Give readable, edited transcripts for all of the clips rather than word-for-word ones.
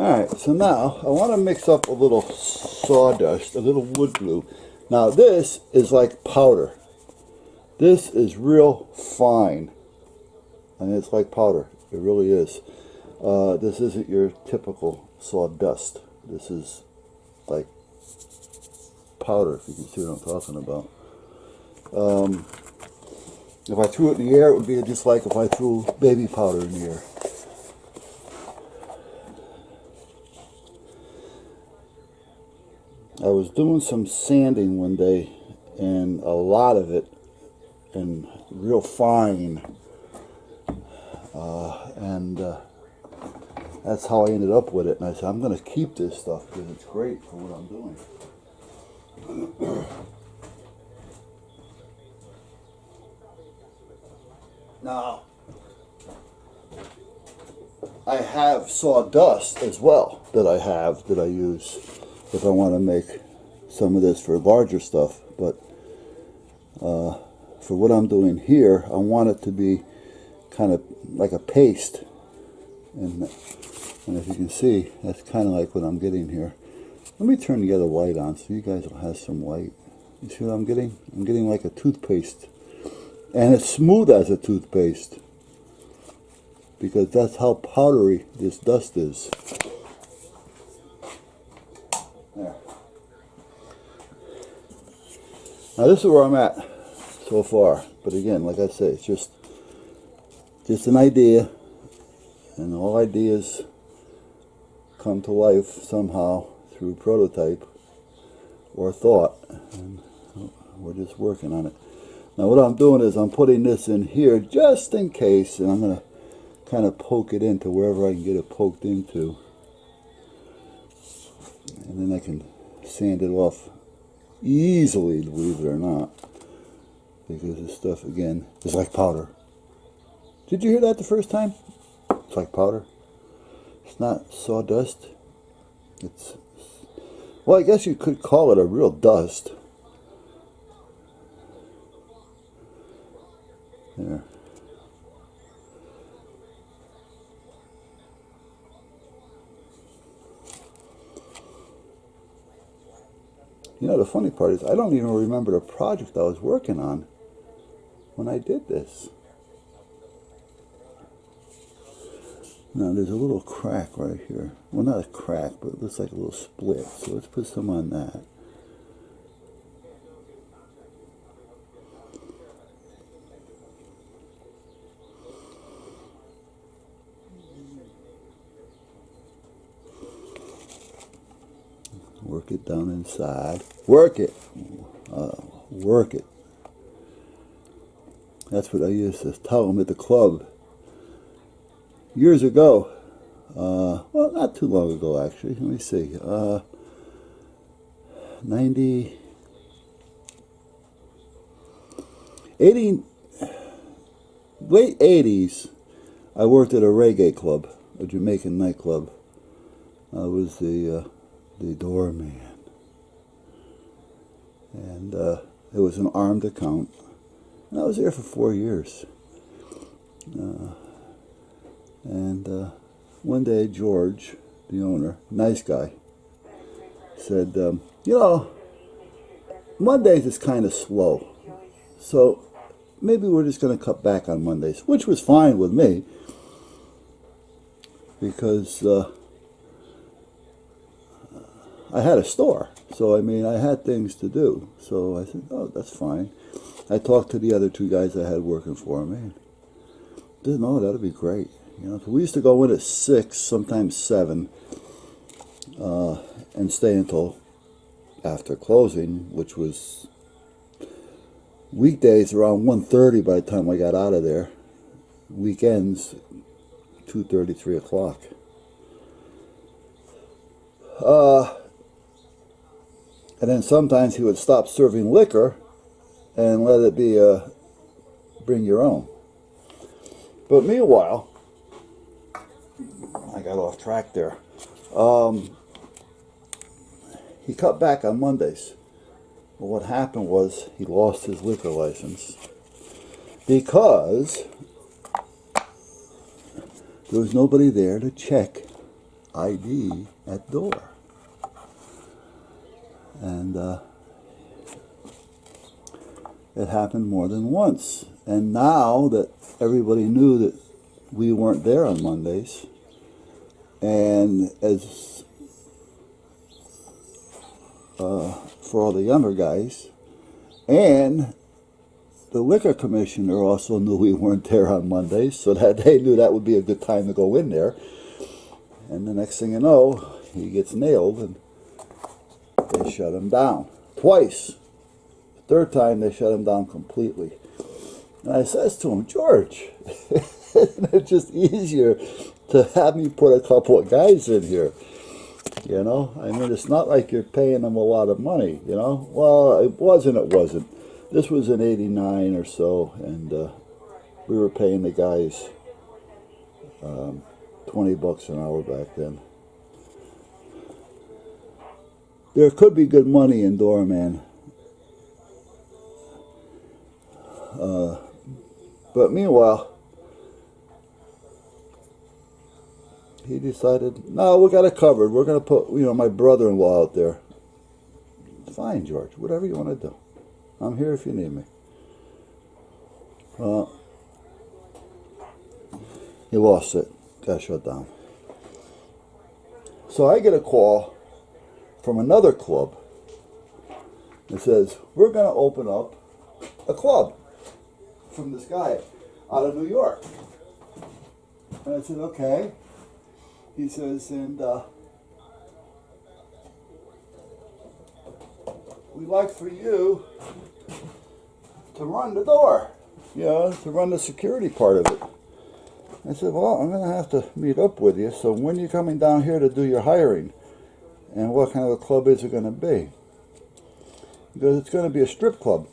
Alright, so now I want to mix up a little sawdust, a little wood glue. Now this is like powder. This is real fine. And it's like powder. It really is. This isn't your typical sawdust. This is like powder, if you can see what I'm talking about. If I threw it in the air, it would be just like if I threw baby powder in the air. I was doing some sanding one day, and a lot of it, and real fine, and that's how I ended up with it. And I said, I'm going to keep this stuff because it's great for what I'm doing. Now, I have sawdust as well that I use if I want to make some of this for larger stuff. But for what I'm doing here, I want it to be kind of like a paste. And if you can see, that's kind of like what I'm getting here. Let me turn the other light on so you guys will have some light. You see what I'm getting? I'm getting like a toothpaste. And it's smooth as a toothpaste, because that's how powdery this dust is. There. Now this is where I'm at so far. But again, like I say, it's just an idea, and all ideas come to life somehow through prototype or thought, and we're just working on it. Now what I'm doing is I'm putting this in here just in case, and I'm going to kind of poke it into wherever I can get it poked into. And then I can sand it off easily, believe it or not, because this stuff, again, is like powder. Did you hear that the first time? It's like powder. It's not sawdust. It's, well, I guess you could call it a real dust. There. You know, the funny part is I don't even remember the project I was working on when I did this. Now there's a little crack right here. Well, not a crack, but it looks like a little split. So let's put some on that. Work it down inside. Work it. Work it. That's what I used to tell them at the club years ago. Well, not too long ago, actually. Let me see. 80, late 80s, I worked at a reggae club, a Jamaican nightclub. I was the doorman, and it was an armed account, and I was there for 4 years. And one day George, the owner, nice guy, said, you know, Mondays is kind of slow, so maybe we're just going to cut back on Mondays, which was fine with me, because I had a store, so I mean, I had things to do. So I said, oh, that's fine. I talked to the other two guys I had working for me. Didn't know, that'd be great. You know, so we used to go in at 6, sometimes 7, and stay until after closing, which was weekdays around 1:30 by the time I got out of there. Weekends, 2:30, 3 o'clock. And then sometimes he would stop serving liquor and let it be bring your own. But meanwhile, I got off track there. He cut back on Mondays. But what happened was he lost his liquor license because there was nobody there to check ID at door. And it happened more than once. And now that everybody knew that we weren't there on Mondays, and as for all the younger guys, and the liquor commissioner also knew we weren't there on Mondays, so that they knew that would be a good time to go in there. And the next thing you know, he gets nailed, and they shut him down twice. The third time, they shut him down completely. And I says to him, George, it's just easier to have me put a couple of guys in here. You know, I mean, it's not like you're paying them a lot of money, you know. Well, it wasn't. This was in '89 or so, and we were paying the guys $20 an hour back then. There could be good money in doorman. But meanwhile, he decided, no, we got it covered. We're going to put, my brother-in-law out there. Fine, George, whatever you want to do. I'm here if you need me. He lost it. Got shut down. So I get a call from another club that says, we're going to open up a club from this guy out of New York. And I said, okay. He says, and we'd like for you to run the door, to run the security part of it. I said, well, I'm going to have to meet up with you. So when are you coming down here to do your hiring? And what kind of a club is it going to be? Because it's going to be a strip club.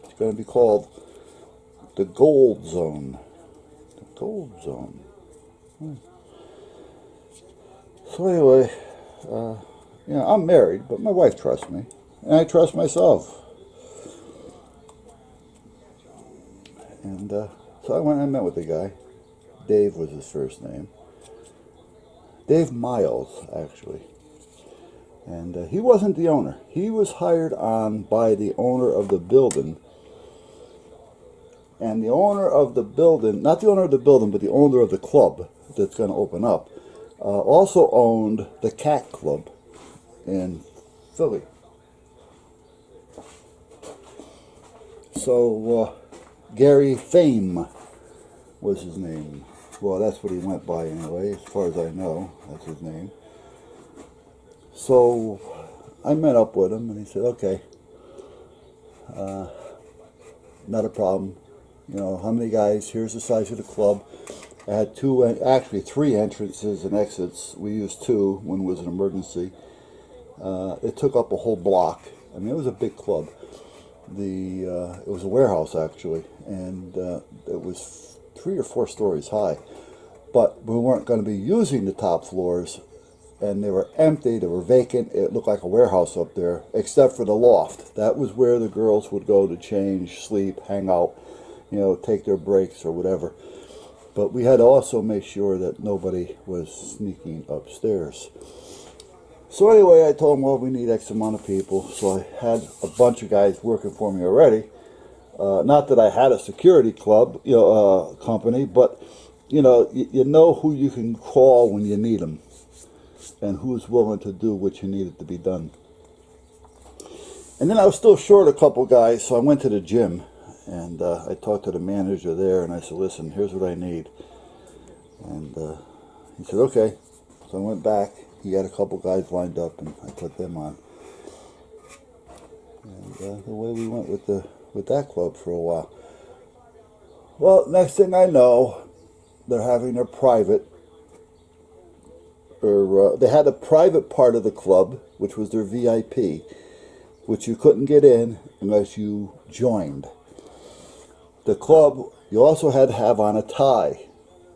It's going to be called the Gold Zone. The Gold Zone. So anyway, I'm married, but my wife trusts me. And I trust myself. And so I went and met with the guy. Dave was his first name. Dave Miles, actually. And he wasn't the owner. He was hired on by the owner of the building. And the owner of the building, not the owner of the building, but the owner of the club that's going to open up, also owned the Cat Club in Philly. So Gary Fame was his name. Well, that's what he went by anyway, as far as I know. That's his name. So I met up with him, and he said, okay, not a problem. How many guys? Here's the size of the club. I had three entrances and exits. We used two when it was an emergency. It took up a whole block. I mean, it was a big club. It was a warehouse, actually, and it was 3 or 4 stories high. But we weren't going to be using the top floors, and they were empty, they were vacant. It looked like a warehouse up there, except for the loft. That was where the girls would go to change, sleep, hang out, take their breaks or whatever. But we had to also make sure that nobody was sneaking upstairs. So anyway, I told them, well, we need X amount of people. So I had a bunch of guys working for me already. Not that I had a security club, company, but you know who you can call when you need them, and who's willing to do what you needed to be done. And then I was still short a couple guys, so I went to the gym, and I talked to the manager there, and I said, listen, here's what I need. And he said, okay. So I went back. He had a couple guys lined up, and I put them on. And the way we went with that club for a while. Well, next thing I know, they're having their private, they had a private part of the club, which was their VIP, which you couldn't get in unless you joined. The club, you also had to have on a tie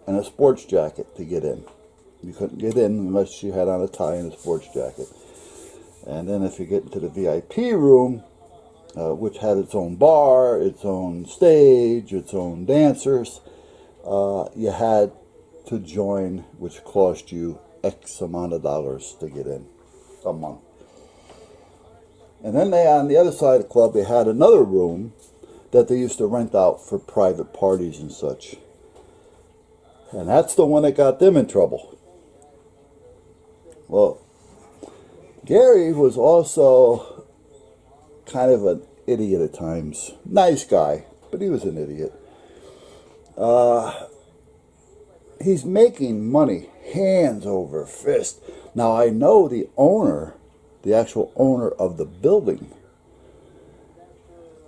and a sports jacket to get in. You couldn't get in unless you had on a tie and a sports jacket. And then if you get into the VIP room, which had its own bar, its own stage, its own dancers, you had to join, which cost you X amount of dollars to get in a month. And then they, on the other side of the club, they had another room that they used to rent out for private parties and such. And that's the one that got them in trouble. Well, Gary was also kind of an idiot at times. Nice guy, but he was an idiot. He's making money hands over fist. Now, I know the owner, the actual owner of the building,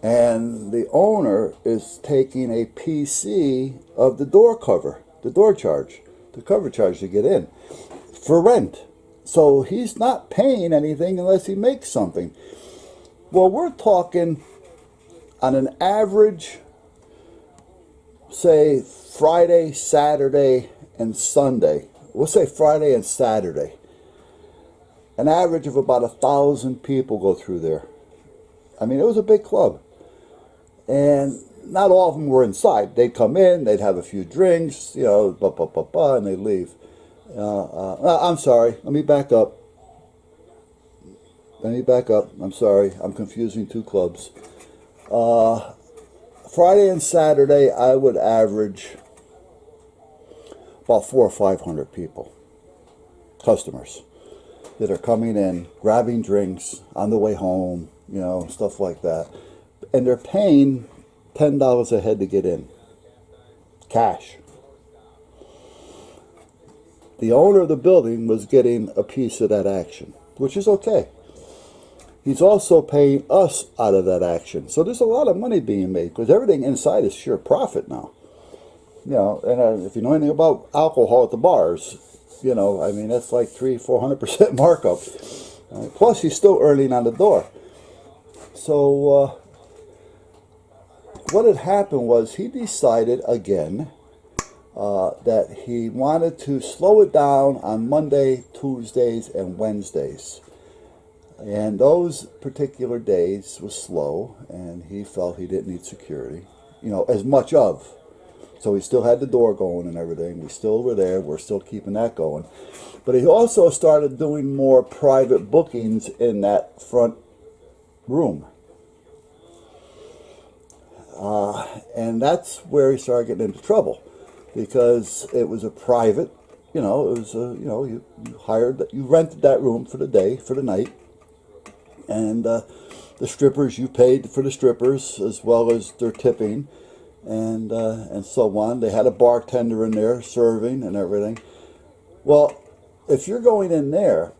and the owner is taking a PC of the door cover, the door charge, the cover charge to get in, for rent. So he's not paying anything unless he makes something. Well, we're talking on an average, say Friday, Saturday, and Sunday. We'll say Friday and Saturday. An average of about 1,000 people go through there. I mean, it was a big club. And not all of them were inside. They'd come in, they'd have a few drinks, you know, and they'd leave. I'm sorry, let me back up. I'm sorry, I'm confusing two clubs. Friday and Saturday, I would average about 400 or 500 people, customers, that are coming in, grabbing drinks on the way home, you know, stuff like that. And they're paying $10 a head to get in, cash. The owner of the building was getting a piece of that action, which is okay. He's also paying us out of that action. So there's a lot of money being made because everything inside is sheer profit now. You know, and if you know anything about alcohol at the bars, you know, I mean, that's like 300-400% markup. Plus, he's still earning on the door. So what had happened was he decided again that he wanted to slow it down on Monday, Tuesdays, and Wednesdays. And those particular days was slow, and he felt he didn't need security, you know, as much of. So he still had the door going and everything. We still were there. We're still keeping that going. But he also started doing more private bookings in that front room. And that's where he started getting into trouble, because it was a private, you know, it was a, you know, you rented that room for the day, for the night. And the strippers, you paid for the strippers as well as their tipping, and so on. They had a bartender in there serving and everything. Well, if you're going in there,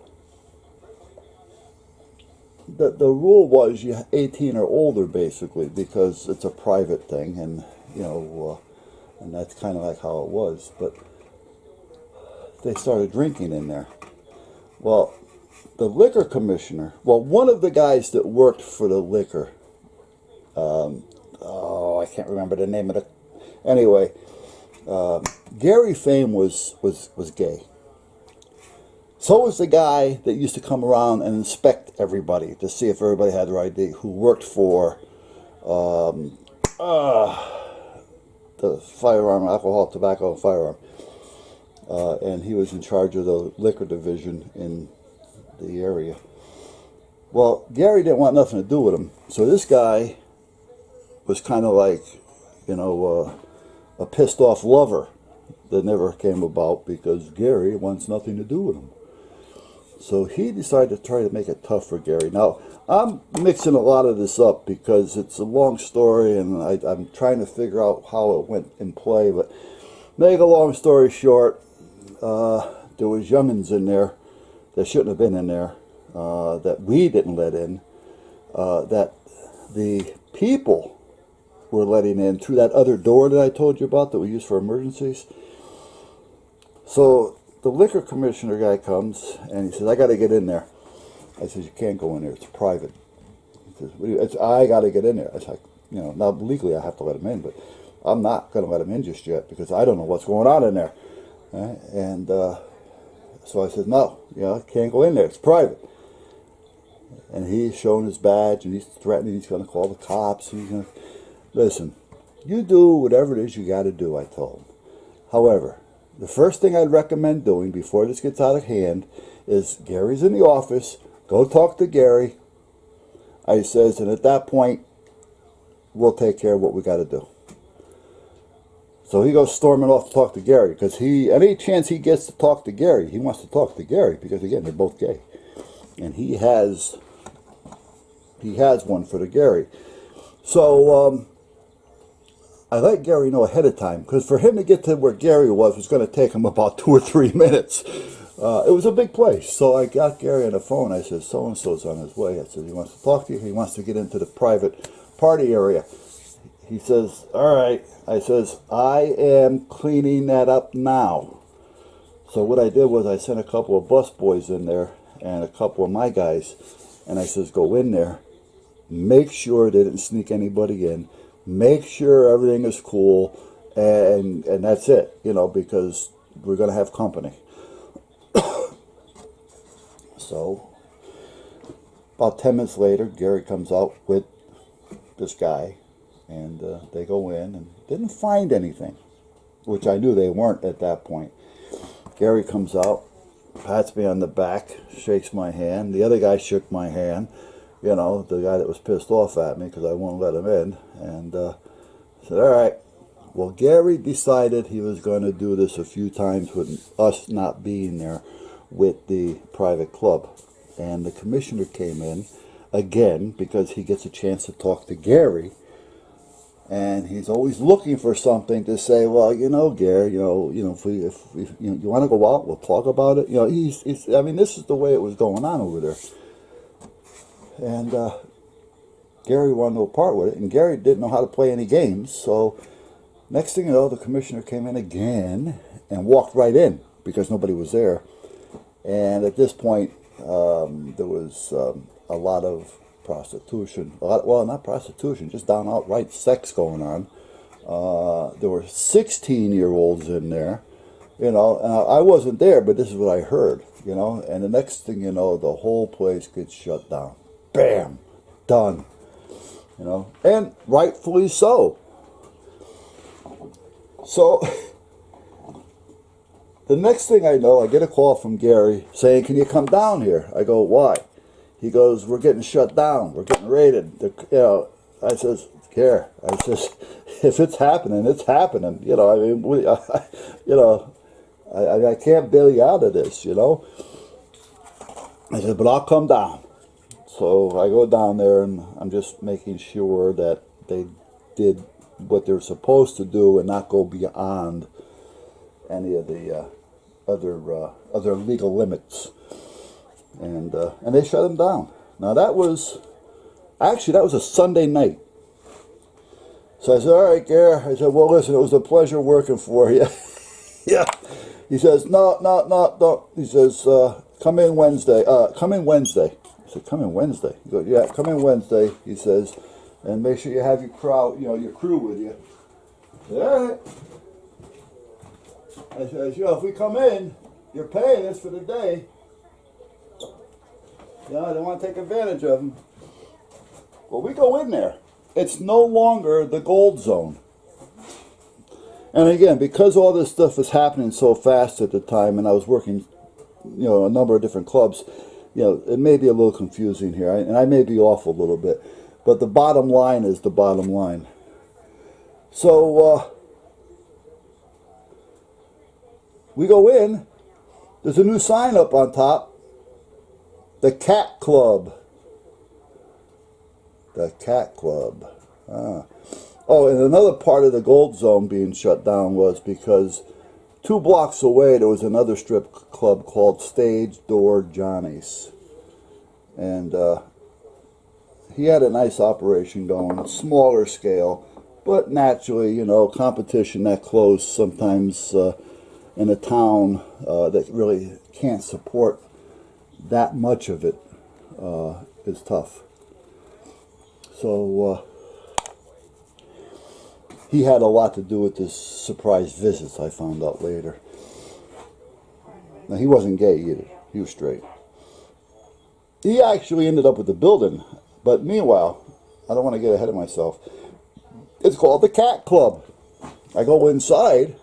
the rule was you 18 or older, basically, because it's a private thing, and you know, and that's kind of like how it was. But they started drinking in there. Well, the liquor commissioner, well, one of the guys that worked for the liquor, I can't remember the name of the, anyway, Gary Fame was gay. So was the guy that used to come around and inspect everybody to see if everybody had their ID, who worked for the firearm, alcohol, tobacco, and firearm. And he was in charge of the liquor division in the area. Well, Gary didn't want nothing to do with him. So this guy was kind of like, you know, a pissed off lover that never came about because Gary wants nothing to do with him. So he decided to try to make it tough for Gary. Now, I'm mixing a lot of this up because it's a long story and I'm trying to figure out how it went in play. But make a long story short, there was young'uns in there that shouldn't have been in there, that we didn't let in, that the people were letting in through that other door that I told you about that we use for emergencies. So the liquor commissioner guy comes and he says, I got to get in there. I says, you can't go in there. It's private. He says, I got to get in there. I was like, you know, now legally I have to let him in, but I'm not going to let him in just yet because I don't know what's going on in there. Right? And so I said, no, you know, can't go in there. It's private. And he's showing his badge and he's threatening he's going to call the cops. He's going to, listen, you do whatever it is you got to do, I told him. However, the first thing I'd recommend doing before this gets out of hand is Gary's in the office. Go talk to Gary. I says, and at that point, we'll take care of what we got to do. So he goes storming off to talk to Gary because any chance he gets to talk to Gary, he wants to talk to Gary because again they're both gay, and he has one for the Gary. So I let Gary know ahead of time because for him to get to where Gary was going to take him about 2 or 3 minutes. It was a big place. So I got Gary on the phone. I said, so-and-so's on his way. I said, he wants to talk to you. He wants to get into the private party area. He says, all right. I says, I am cleaning that up now. So what I did was I sent a couple of bus boys in there and a couple of my guys. And I says, go in there. Make sure they didn't sneak anybody in. Make sure everything is cool. And that's it, because we're going to have company. So, about 10 minutes later, Gary comes out with this guy, and they go in and didn't find anything, which I knew they weren't at that point. Gary comes out, pats me on the back, shakes my hand. The other guy shook my hand, the guy that was pissed off at me because I wouldn't let him in, and said, all right. Well, Gary decided he was going to do this a few times with us not being there with the private club. And the commissioner came in again because he gets a chance to talk to Gary. And he's always looking for something to say, well, Gary, if you want to go out, we'll talk about it. This is the way it was going on over there. And Gary wanted no part with it. And Gary didn't know how to play any games. So next thing you know, the commissioner came in again and walked right in because nobody was there. And at this point, there was a lot of prostitution. Not prostitution, just down outright sex going on. There were 16-year-olds in there. And I wasn't there, but this is what I heard. And the next thing you know, the whole place gets shut down. Bam! Done. And rightfully so. So the next thing I know, I get a call from Gary saying, can you come down here? I go, why? He goes, we're getting shut down. We're getting raided. I says, Gary, if it's happening, it's happening. I can't bail you out of this, I said, but I'll come down. So I go down there and I'm just making sure that they did what they're supposed to do and not go beyond any of the other legal limits, and they shut him down. Now that was a Sunday night. So I said, all right, Gary. I said, well, listen, it was a pleasure working for you. Yeah. He says, no. He says, come in Wednesday. Come in Wednesday. I said, come in Wednesday. He goes, yeah, come in Wednesday. He says, and make sure you have your crowd, your crew with you. I said, all right. I said, if we come in, you're paying us for the day. They want to take advantage of them. Well, we go in there. It's no longer the gold zone. And again, because all this stuff was happening so fast at the time, and I was working, a number of different clubs, it may be a little confusing here, and I may be off a little bit, but the bottom line is the bottom line. So, we go in, there's a new sign up on top, the Cat Club. The Cat Club. Oh, and another part of the Gold Zone being shut down was because 2 blocks away there was another strip club called Stage Door Johnny's. And he had a nice operation going, smaller scale, but naturally, competition that close sometimes in a town that really can't support that much of it is tough. So he had a lot to do with this surprise visits, I found out later. Now, he wasn't gay either. He was straight. He actually ended up with the building. But meanwhile, I don't want to get ahead of myself. It's called the Cat Club. I go inside,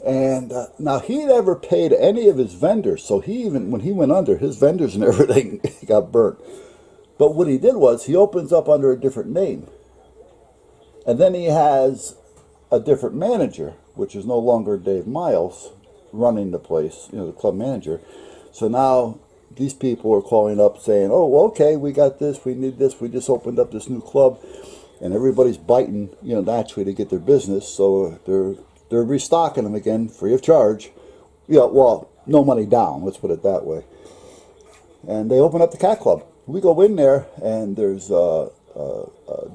And now he never paid any of his vendors, so he even when he went under, his vendors and everything got burnt. But what he did was he opens up under a different name, and then he has a different manager, which is no longer Dave Miles running the place, the club manager. So now these people are calling up saying, "Oh, well, okay, we got this, we need this, we just opened up this new club," and everybody's biting, naturally to get their business. So they're restocking them again, free of charge. Well, no money down, let's put it that way. And they open up the Cat Club. We go in there, and there's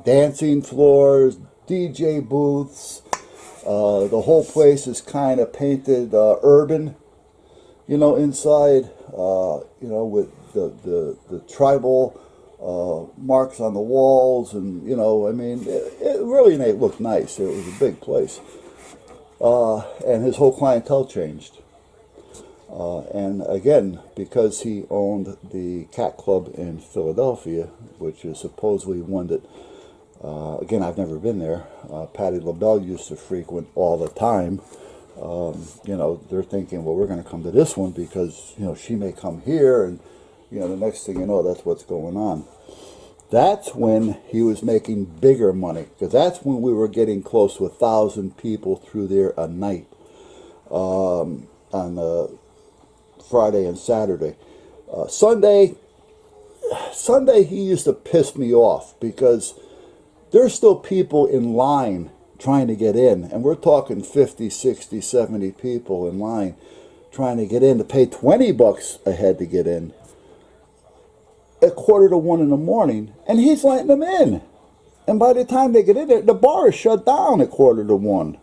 dancing floors, DJ booths. The whole place is kind of painted urban, inside, with the tribal marks on the walls, and it really made it look nice. It was a big place. And his whole clientele changed. And again, because he owned the Cat Club in Philadelphia, which is supposedly one that, again, I've never been there. Patti LaBelle used to frequent all the time. They're thinking, well, we're going to come to this one because, she may come here, and, the next thing you know, that's what's going on. That's when he was making bigger money, because that's when we were getting close to 1,000 people through there a night on Friday and Saturday. Sunday, he used to piss me off because there's still people in line trying to get in, and we're talking 50, 60, 70 people in line trying to get in, to pay $20 a head to get in at 1:45 in the morning, and he's letting them in. And by the time they get in there, the bar is shut down at 1:45,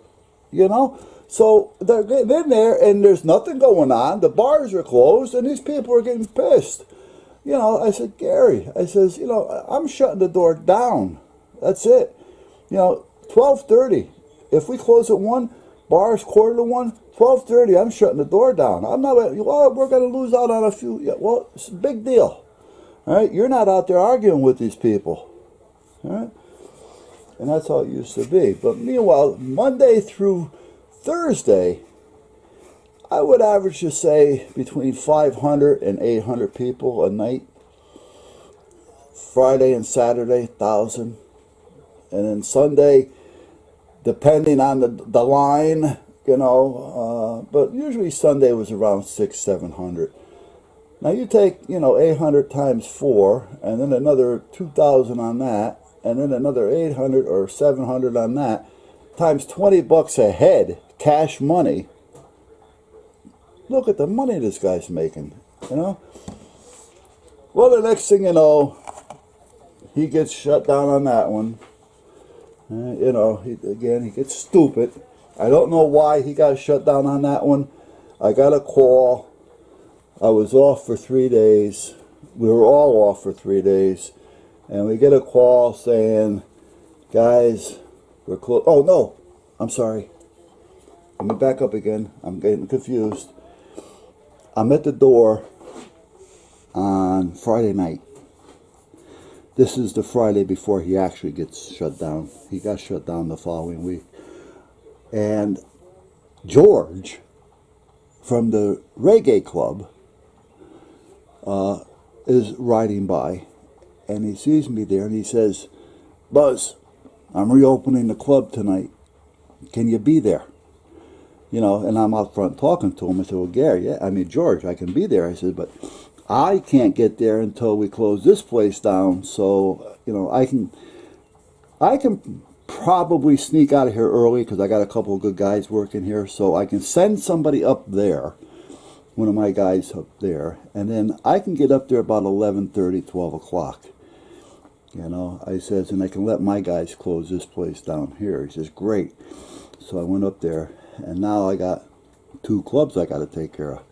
So they're getting in there, and there's nothing going on. The bars are closed, and these people are getting pissed. I said, Gary, I'm shutting the door down. That's it. 12:30. If we close at 1, bars 1:45, 12:30, I'm shutting the door down. I'm not, well, we're going to lose out on a few. Yeah, well, it's a big deal. All right, you're not out there arguing with these people. All right? And that's how it used to be. But meanwhile, Monday through Thursday, I would average to say between 500 and 800 people a night. Friday and Saturday, 1,000. And then Sunday, depending on the line, but usually Sunday was around 600, 700. Now you take, 800 times 4, and then another 2,000 on that, and then another 800 or 700 on that, times $20 a head, cash money. Look at the money this guy's making, Well, the next thing you know, he gets shut down on that one. He gets stupid. I don't know why he got shut down on that one. I got a call. I was off for 3 days. We were all off for 3 days. And we get a call saying, guys, we're closed. Oh, no. I'm sorry. Let me back up again. I'm getting confused. I'm at the door on Friday night. This is the Friday before he actually gets shut down. He got shut down the following week. And George from the reggae club is riding by, and he sees me there, and he says, Buzz, I'm reopening the club tonight. Can you be there? And I'm out front talking to him. I said, well, Gary, George, I can be there. I said, but I can't get there until we close this place down. So, I can probably sneak out of here early because I got a couple of good guys working here. So I can send somebody up there, one of my guys up there, and then I can get up there about 11:30, 12 o'clock. I says, and I can let my guys close this place down here. He says, great. So I went up there, and now I got 2 clubs I got to take care of.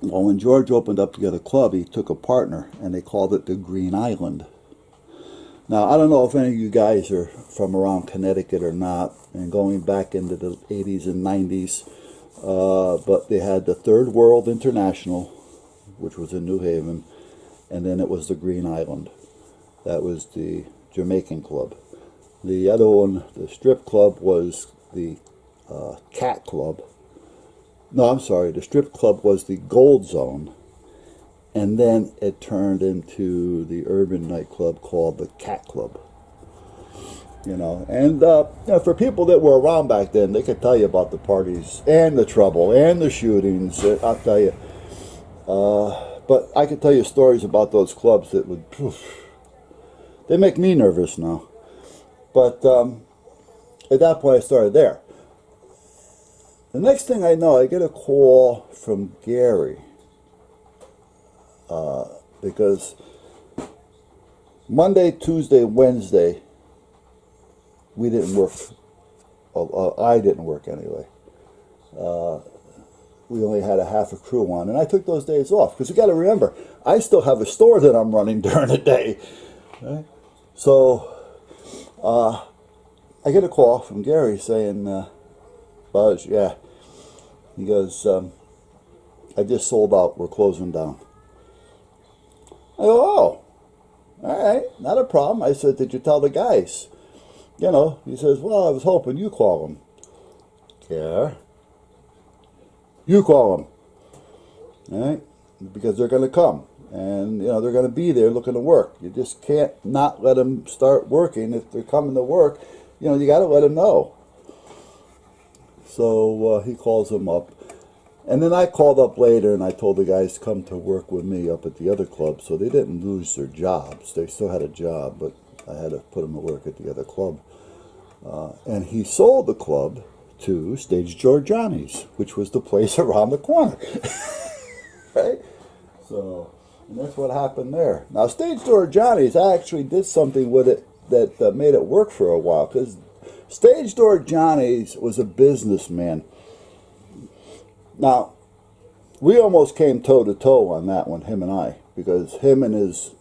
Well, when George opened up the other club, he took a partner, and they called it the Green Island. Now, I don't know if any of you guys are from around Connecticut or not, and going back into the 80s and 90s, but they had the Third World International, which was in New Haven, and then it was the Green Island. That was the Jamaican club. The other one, the strip club, was the Cat Club. No, I'm sorry, the strip club was the Gold Zone. And then it turned into the urban nightclub called the Cat Club. You know, and for people that were around back then, they could tell you about the parties and the trouble and the shootings. I'll tell you. But I could tell you stories about those clubs that would, they make me nervous now. But at that point, I started there. The next thing I know, I get a call from Gary. Because Monday, Tuesday, Wednesday, we didn't work. I didn't work anyway. We only had a half a crew on, and I took those days off because you got to remember, I still have a store that I'm running during the day. Right? So I get a call from Gary saying, "Buzz, yeah." He goes, "I just sold out. We're closing down." I go, "Oh, all right, not a problem." I said, "Did you tell the guys?" You know, he says, "Well, I was hoping you call them." Yeah. You call them. All right? Because they're going to come. And, you know, they're going to be there looking to work. You just can't not let them start working. If they're coming to work, you know, you got to let them know. So he calls them up. And then I called up later and I told the guys to come to work with me up at the other club. So they didn't lose their jobs. They still had a job, but I had to put them to work at the other club. And he sold the club to Stage Door Johnny's, which was the place around the corner. Right? So, and that's what happened there. Now, Stage Door Johnny's, I actually did something with it that made it work for a while, because Stage Door Johnny's was a businessman. Now, we almost came toe-to-toe on that one, him and I, because him and his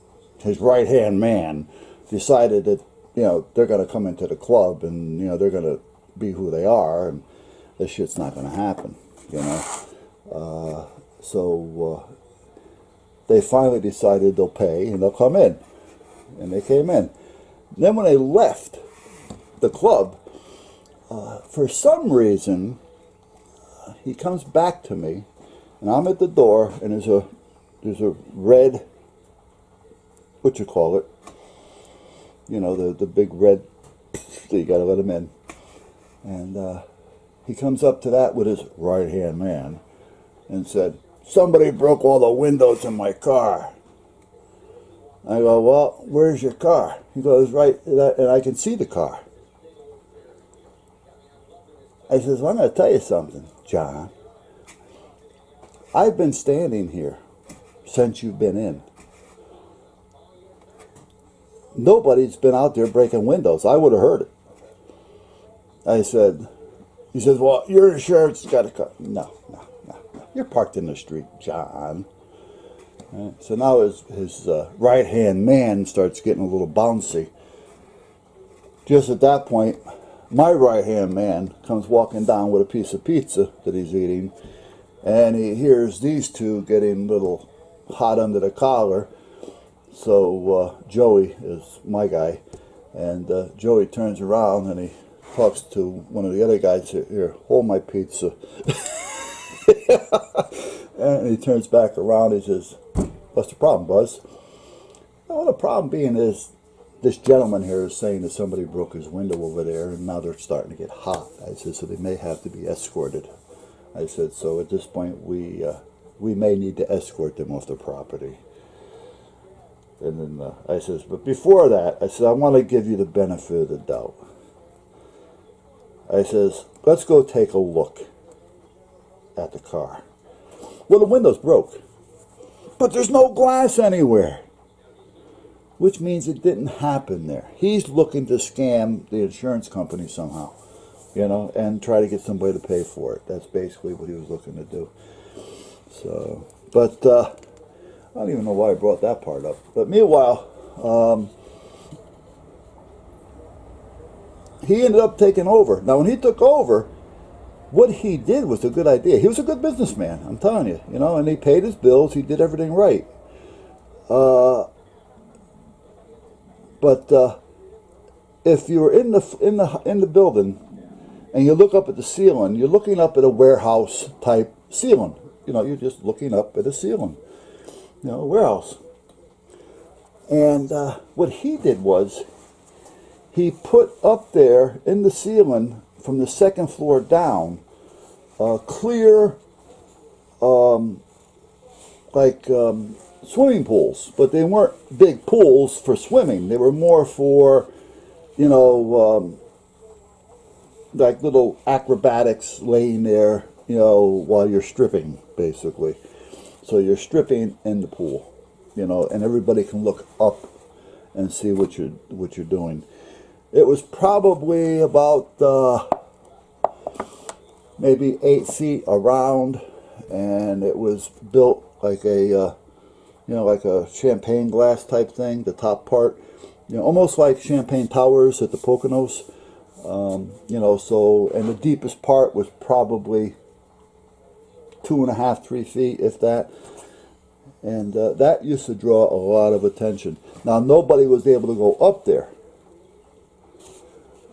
right-hand man decided that, you know, they're going to come into the club and, you know, they're going to be who they are, and this shit's not going to happen, you know. So they finally decided they'll pay and they'll come in. And they came in. Then when they left the club, for some reason, he comes back to me, and I'm at the door, and there's a red, what you call it, you know, the big red, so you got to let him in. And he comes up to that with his right-hand man and said, "Somebody broke all the windows in my car." I go, "Well, where's your car?" He goes, "Right," and I can see the car. I says, "Well, I'm going to tell you something, John. I've been standing here since you've been in. Nobody's been out there breaking windows. I would have heard it." I said, he says, "Well, your insurance has got to come." No. You're parked in the street, John. Right? So now his right-hand man starts getting a little bouncy. Just at that point, my right-hand man comes walking down with a piece of pizza that he's eating, and he hears these two getting a little hot under the collar. So Joey is my guy, and Joey turns around and he talks to one of the other guys. "Here, hold my pizza." And he turns back around. He says, "What's the problem, Buzz?" "Well, the problem being is this gentleman here is saying that somebody broke his window over there, and now they're starting to get hot." I said, "So they may have to be escorted." I said, "So at this point, we may need to escort them off the property." And then I says, "But before that," I said, "I want to give you the benefit of the doubt." I says, "Let's go take a look at the car." Well, the window's broke, but there's no glass anywhere, which means it didn't happen there. He's looking to scam the insurance company somehow, you know, and try to get somebody to pay for it. That's basically what he was looking to do. So, but I don't even know why I brought that part up. But meanwhile, he ended up taking over. Now, when he took over, what he did was a good idea. He was a good businessman, I'm telling you, you know, and he paid his bills. He did everything right. But if you were in the building and you look up at the ceiling, you're looking up at a warehouse type ceiling. You know, you're just looking up at a ceiling, you know, a warehouse. And what he did was, he put up there in the ceiling from the second floor down, clear, swimming pools, but they weren't big pools for swimming. They were more for, you know, like little acrobatics laying there, you know, while you're stripping, basically. So you're stripping in the pool, you know, and everybody can look up and see what you're doing. It was probably about maybe 8 feet around, and it was built like a you know, like a champagne glass type thing. The top part, you know, almost like champagne towers at the Poconos. You know, so, and the deepest part was probably 2.5, 3 feet, if that. And that used to draw a lot of attention. Now, nobody was able to go up there.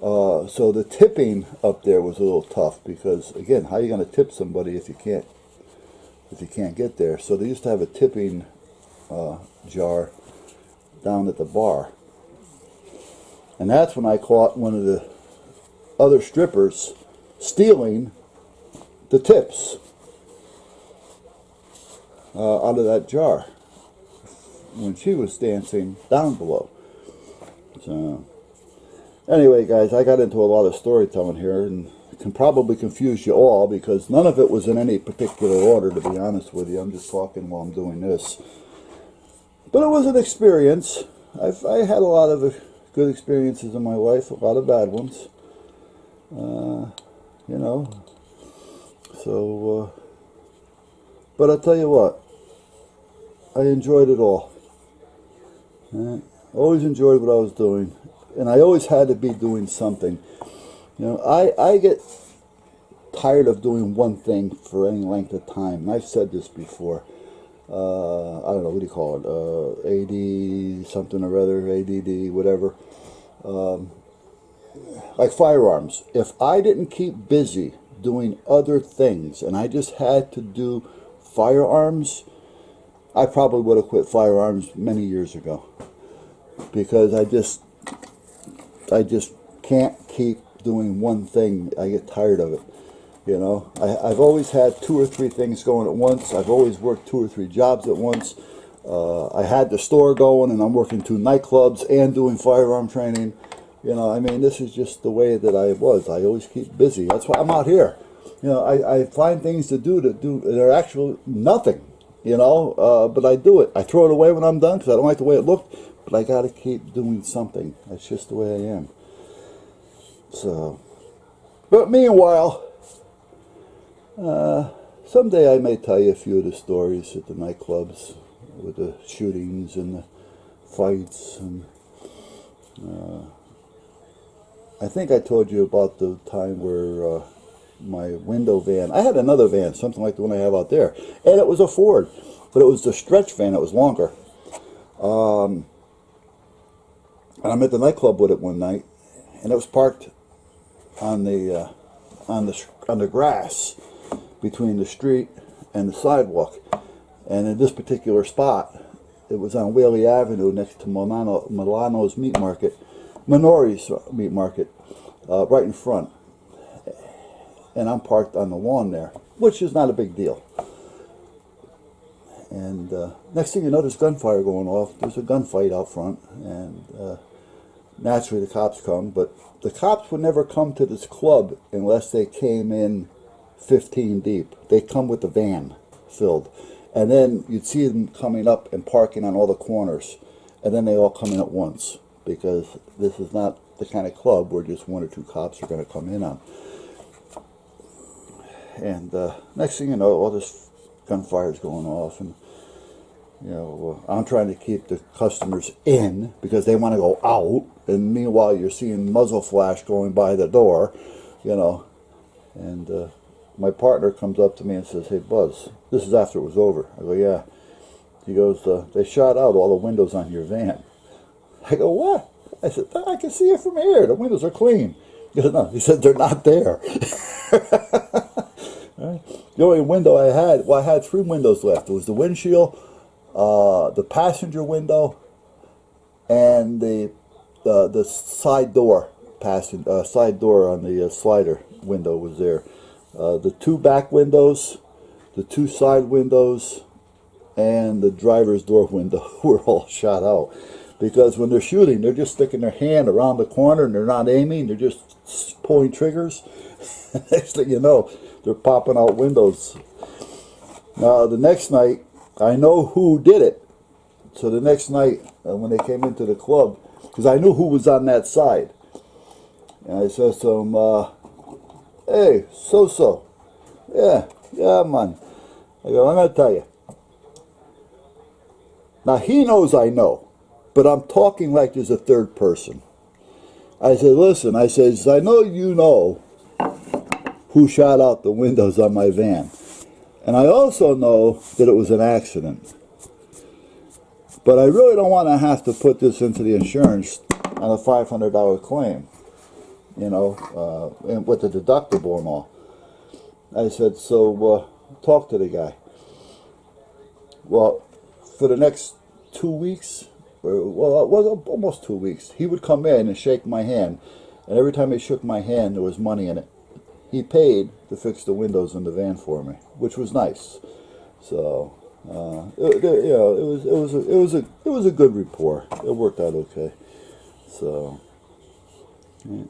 So the tipping up there was a little tough, because again, how are you going to tip somebody if you can't get there? So they used to have a tipping jar down at the bar, and that's when I caught one of the other strippers stealing the tips out of that jar when she was dancing down below. So anyway, guys, I got into a lot of storytelling here, and it can probably confuse you all, because none of it was in any particular order, to be honest with you. I'm just talking while I'm doing this. But it was an experience. I had a lot of good experiences in my life, a lot of bad ones. You know. So, but I'll tell you what, I enjoyed it all. Always enjoyed what I was doing. And I always had to be doing something. You know, I get tired of doing one thing for any length of time. And I've said this before. I don't know, what do you call it? AD something or other, ADD, whatever. Like firearms. If I didn't keep busy doing other things, and I just had to do firearms, I probably would have quit firearms many years ago. Because I just can't keep doing one thing. I get tired of it. You know, I've always had 2 or 3 things going at once. I've always worked 2 or 3 jobs at once. I had the store going, and I'm working 2 nightclubs and doing firearm training. You know, I mean, this is just the way that I was. I always keep busy. That's why I'm out here. You know, I find things to do they're actually nothing. You know, but I do it. I throw it away when I'm done because I don't like the way it looked. But I got to keep doing something. That's just the way I am. So, but meanwhile, someday I may tell you a few of the stories at the nightclubs with the shootings and the fights. And I think I told you about the time where my window van, I had another van, something like the one I have out there, and it was a Ford, but it was the stretch van. It was longer. And I'm at the nightclub with it one night, and it was parked on the grass between the street and the sidewalk. And in this particular spot, it was on Whaley Avenue next to Milano's Meat Market, Minori's Meat Market, right in front. And I'm parked on the lawn there, which is not a big deal. And next thing you know, there's gunfire going off. There's a gunfight out front, and naturally the cops come. But the cops would never come to this club unless they came in 15 deep. They come with the van filled. And then you'd see them coming up and parking on all the corners. And then they all come in at once, because this is not the kind of club where just 1 or 2 cops are going to come in on. And next thing you know, all this gunfire is going off, and you know, I'm trying to keep the customers in because they want to go out, and meanwhile you're seeing muzzle flash going by the door, you know. And my partner comes up to me and says, "Hey Buzz," this is after it was over. I go, "Yeah." He goes, "They shot out all the windows on your van." I go, "What?" I said, "I can see it from here. The windows are clean." He goes, no. He said, they're not there. Right? The only window I had, well, I had 3 windows left. It was the windshield, the passenger window, and the side door, side door on the slider window was there. The 2 back windows, the 2 side windows, and the driver's door window were all shot out. Because when they're shooting, they're just sticking their hand around the corner and they're not aiming, they're just pulling triggers. Next thing you know, they're popping out windows. Now, the next night, I know who did it. So the next night, when they came into the club, because I knew who was on that side. And I said to him, hey, so. Yeah, man. I go, I'm going to tell you. Now, he knows I know. But I'm talking like there's a third person. I said, listen, I says, I know you know who shot out the windows on my van. And I also know that it was an accident. But I really don't want to have to put this into the insurance on a $500 claim, you know, and with the deductible and all. I said, so talk to the guy. Well, for the next 2 weeks, well, it was almost 2 weeks, he would come in and shake my hand. And every time he shook my hand, there was money in it. He paid to fix the windows in the van for me, which was nice. So, it was a good rapport. It worked out okay. So, yeah.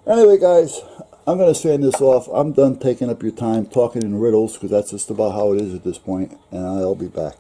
Anyway, guys, I'm going to send this off. I'm done taking up your time talking in riddles because that's just about how it is at this point, and I'll be back.